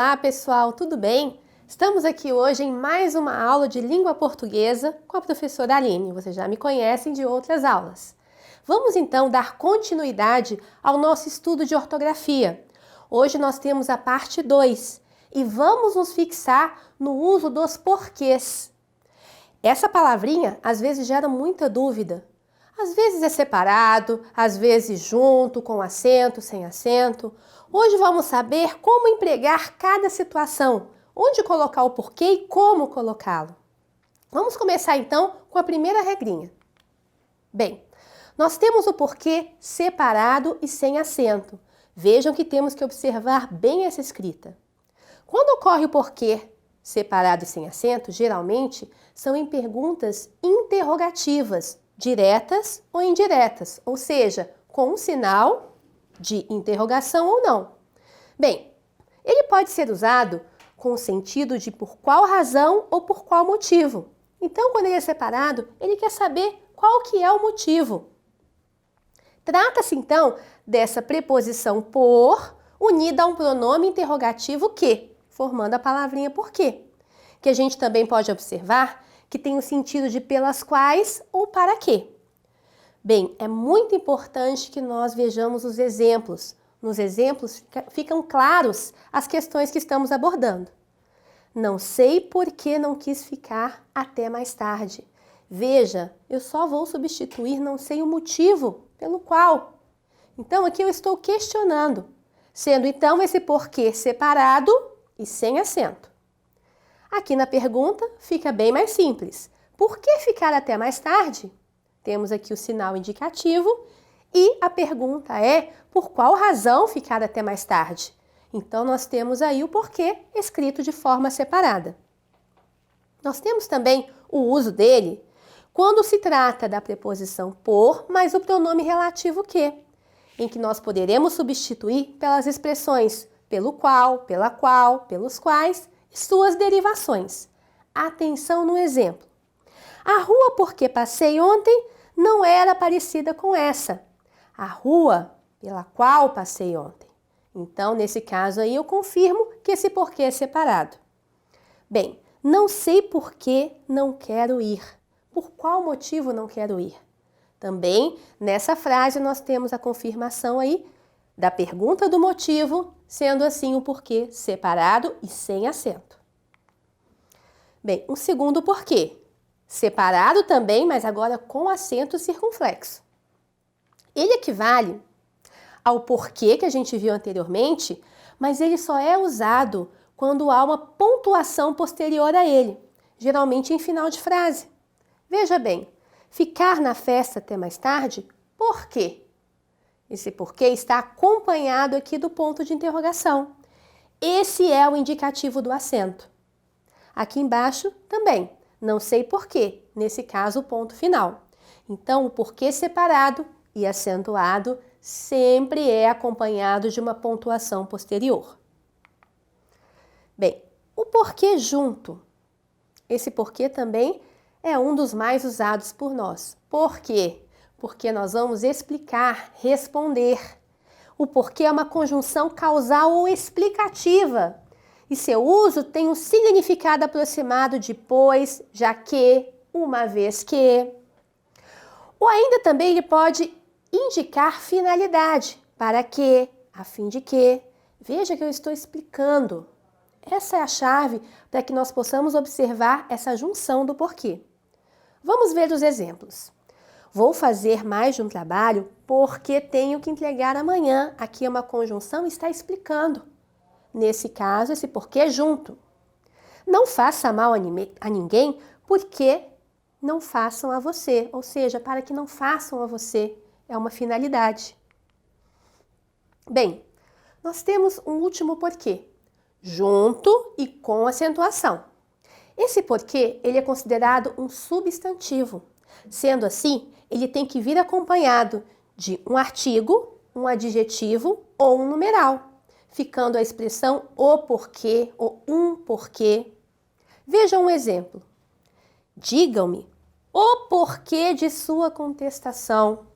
Olá, pessoal, tudo bem? Estamos aqui hoje em mais uma aula de língua portuguesa com a professora Aline. Vocês já me conhecem de outras aulas. Vamos então dar continuidade ao nosso estudo de ortografia. Hoje nós temos a parte 2 e vamos nos fixar no uso dos porquês. Essa palavrinha às vezes gera muita dúvida. Às vezes é separado, às vezes junto, com acento, sem acento. Hoje vamos saber como empregar cada situação, onde colocar o porquê e como colocá-lo. Vamos começar então com a primeira regrinha. Bem, nós temos o porquê separado e sem acento. Vejam que temos que observar bem essa escrita. Quando ocorre o porquê separado e sem acento, geralmente são em perguntas interrogativas, diretas ou indiretas, ou seja, com um sinal de interrogação ou não. Bem, ele pode ser usado com o sentido de por qual razão ou por qual motivo. Então, quando ele é separado, ele quer saber qual que é o motivo. Trata-se, então, dessa preposição por unida a um pronome interrogativo que, formando a palavrinha porquê, que a gente também pode observar que tem o sentido de pelas quais ou para quê. Bem, é muito importante que nós vejamos os exemplos. Nos exemplos ficam claros as questões que estamos abordando. Não sei por que não quis ficar até mais tarde. Veja, eu só vou substituir não sei o motivo pelo qual. Então, aqui eu estou questionando, sendo então esse porquê separado e sem acento. Aqui na pergunta fica bem mais simples. Por que ficar até mais tarde? Temos aqui o sinal indicativo e a pergunta é por qual razão ficar até mais tarde? Então, nós temos aí o porquê escrito de forma separada. Nós temos também o uso dele quando se trata da preposição por mais o pronome relativo que, em que nós poderemos substituir pelas expressões pelo qual, pela qual, pelos quais e suas derivações. Atenção no exemplo. A rua por que passei ontem não era parecida com essa. A rua pela qual passei ontem. Então, nesse caso aí, eu confirmo que esse porquê é separado. Bem, não sei por que não quero ir. Por qual motivo não quero ir? Também, nessa frase, nós temos a confirmação aí da pergunta do motivo, sendo assim o porquê separado e sem acento. Bem, um segundo porquê. Separado também, mas agora com acento circunflexo. Ele equivale ao porquê que a gente viu anteriormente, mas ele só é usado quando há uma pontuação posterior a ele, geralmente em final de frase. Veja bem, ficar na festa até mais tarde, por quê? Esse porquê está acompanhado aqui do ponto de interrogação. Esse é o indicativo do acento. Aqui embaixo também, não sei porquê, nesse caso o ponto final. Então, o porquê separado e acentuado sempre é acompanhado de uma pontuação posterior. Bem, o porquê junto. Esse porquê também é um dos mais usados por nós. Por quê? Porque nós vamos explicar, responder. O porquê é uma conjunção causal ou explicativa. E seu uso tem um significado aproximado de pois, já que, uma vez que. Ou ainda também ele pode indicar finalidade, para que, a fim de que. Veja que eu estou explicando. Essa é a chave para que nós possamos observar essa junção do porquê. Vamos ver os exemplos. Vou fazer mais de um trabalho porque tenho que entregar amanhã. Aqui é uma conjunção, está explicando. Nesse caso, esse porquê junto. Não faça mal a ninguém porque não façam a você. Ou seja, para que não façam a você. É uma finalidade. Bem, nós temos um último porquê. Junto e com acentuação. Esse porquê, ele é considerado um substantivo. Sendo assim, ele tem que vir acompanhado de um artigo, um adjetivo ou um numeral, ficando a expressão o porquê ou um porquê. Vejam um exemplo. Digam-me o porquê de sua contestação.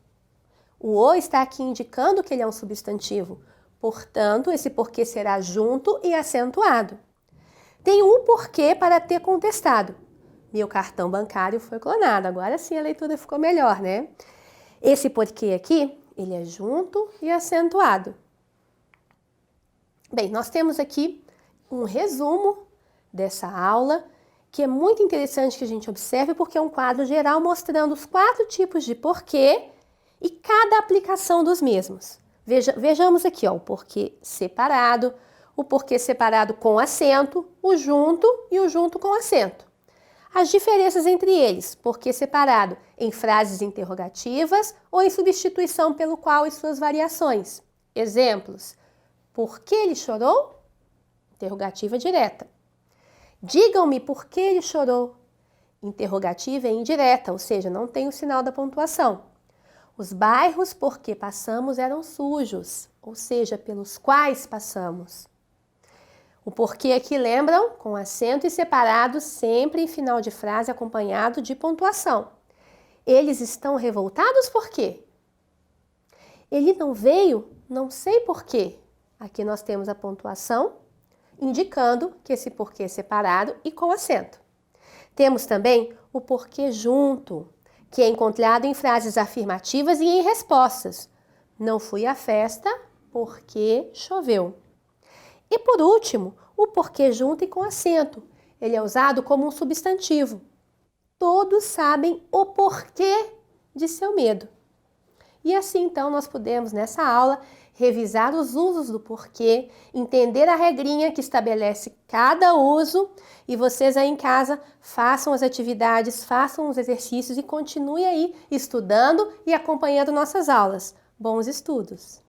O está aqui indicando que ele é um substantivo. Portanto, esse porquê será junto e acentuado. Tenho um porquê para ter contestado. Meu cartão bancário foi clonado. Agora sim a leitura ficou melhor, né? Esse porquê aqui, ele é junto e acentuado. Bem, nós temos aqui um resumo dessa aula, que é muito interessante que a gente observe, porque é um quadro geral mostrando os 4 tipos de porquê e cada aplicação dos mesmos. Vejamos aqui, ó, o porquê separado, o porquê separado com acento, o junto e o junto com acento. As diferenças entre eles, porquê separado em frases interrogativas ou em substituição pelo qual e suas variações. Exemplos: por que ele chorou? Interrogativa direta. Digam-me por que ele chorou. Interrogativa é indireta, ou seja, não tem o sinal da pontuação. Os bairros por que passamos eram sujos, ou seja, pelos quais passamos. O porquê aqui lembram? Com acento e separado, sempre em final de frase acompanhado de pontuação. Eles estão revoltados por quê? Ele não veio? Não sei por quê. Aqui nós temos a pontuação, indicando que esse porquê é separado e com acento. Temos também o porquê junto, que é encontrado em frases afirmativas e em respostas. Não fui à festa porque choveu. E por último, o porquê junto e com acento. Ele é usado como um substantivo. Todos sabem o porquê de seu medo. E assim, então, nós podemos, nessa aula, revisar os usos do porquê, entender a regrinha que estabelece cada uso e vocês aí em casa façam as atividades, façam os exercícios e continuem aí estudando e acompanhando nossas aulas. Bons estudos!